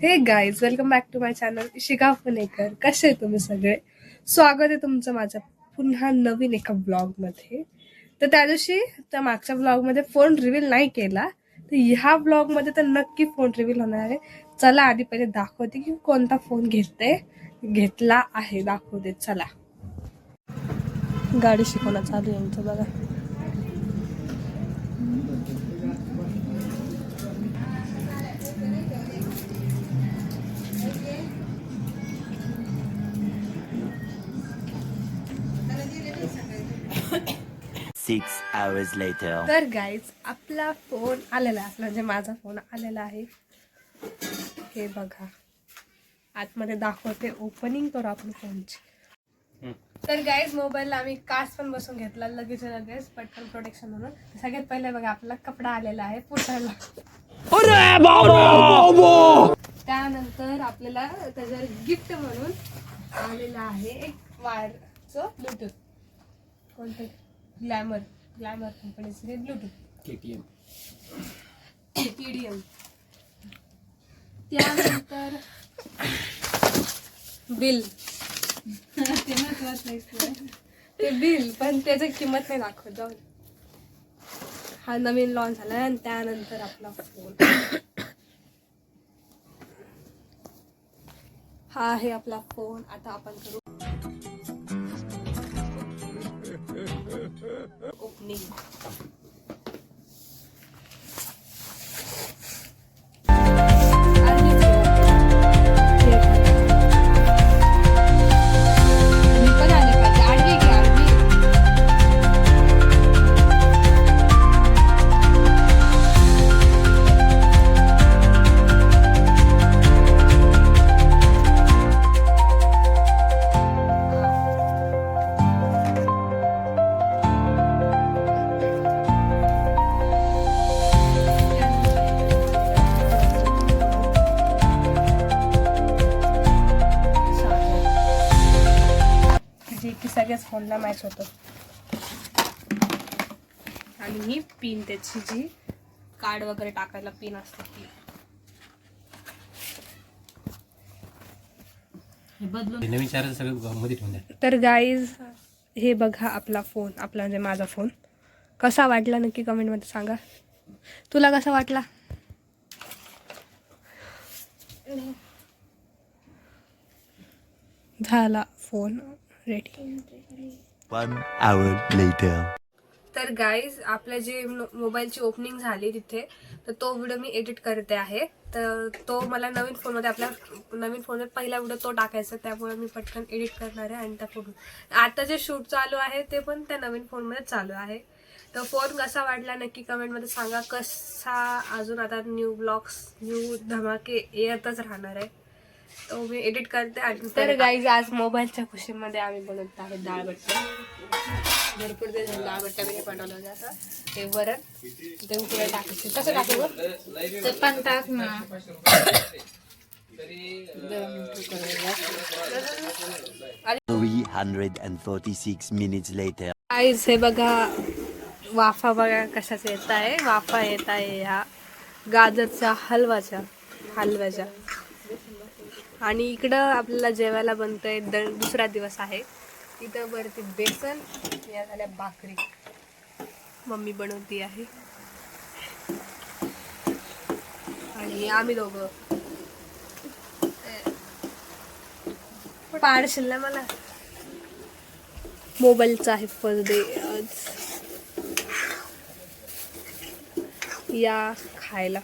हे guys, welcome back to my channel Ishika Punekar. कसे आहे तुम्ही सगळे? स्वागत आहे तुमचं माझ्या पुन्हा नवीन एका ब्लॉगमध्ये. तर त्या दिवशी त्या मागच्या ब्लॉगमध्ये फोन रिव्हील नाही केला, तर ह्या ब्लॉगमध्ये तर नक्की फोन रिव्हील होणार आहे. चला आधी पहिले दाखवते की कोणता फोन घेतला आहे. दाखवते चला. गाडी शिकवणं चालू आहे यांचं बघा. Six hours later. तर गाईज, आपला फोन आलेला आहे, म्हणजे माझा फोन आलेला आहे. हे बघा, आतमध्ये दाखवते, ओपनिंग करू आपण फोनची. तर गाईज, मोबाईलला आम्ही काच पण बसून घेतला लगेच पटकन प्रोटेक्शन म्हणून. सगळ्यात पहिले बघा, आपला कपडा आलेला आहे पुसायला. त्यानंतर आपल्याला त्याच्यावर गिफ्ट म्हणून आलेला आहे एक वायरचं ब्लूटूथ. कोणतं? ग्लॅमर कंपनीचे ब्लूटूथ KTM. त्यानंतर बिल. ते महत्वाचं, ते बिल पण त्याची किंमत नाही दाखवत. जाऊन हा नवीन लॉन्च झाला. आणि त्यानंतर आपला फोन हा आहे आपला फोन. आता आपण करू ओपनिंग. की सगळ्याच फोनला मॅच होतं. आणि ही पिन, त्याची जी कार्ड वगैरे टाकायला पिन असते ती. नवीन चार्जर सगळं मध्ये ठेवून द्या. तर गाईज, हे बघा आपला फोन, आपला म्हणजे माझा फोन. कसा वाटला नक्की कमेंटमध्ये सांगा. तुला कसा वाटला? झाला फोन रेडी. 1 hour later. तर गाईज, आपल्या जे मोबाईलची ओपनिंग झाली तिथे, तर तो व्हिडिओ मी एडिट करते आहे. तर तो मला नवीन फोनमध्ये, आपल्या नवीन फोनमध्ये पहिला व्हिडिओ तो टाकायचा, त्यामुळे मी पटकन एडिट करणार आहे. आणि त्या फोन आता जे शूट चालू आहे ते पण त्या नवीन फोनमध्ये चालू आहे. तर फोन कसा वाटला नक्की कमेंटमध्ये सांगा. कसा अजून आता न्यू ब्लॉग्स, न्यू धमाके येतच राहणार आहे. तो मी एडिट करते. आणि तर गाईज, आज मोबाईलच्या खुशीमध्ये आम्ही बनवत आहे डाळबट्ट्या. भरपूर ते डाळबट्ट्या मी बनवलं होतं. असं ते वरण ते उकडे टाकायचे. कसं टाकू? ते पण टाक ना. 346 minutes later. गाईज, हे बघा, वाफा बघा कशाचा येत आहे. वाफा येत आहे ह्या गाजरच्या हलव्याच्या. आणि इकडं आपल्याला जेवायला बनतंय. दुसरा दिवस आहे. इथं वरती बेसन, या झाल्या भाकरी मम्मी बनवती आहे. आणि आम्ही दोघं पार्सल ना मला मोबाईलचा आहे फर्स्ट डे आज. या खायला.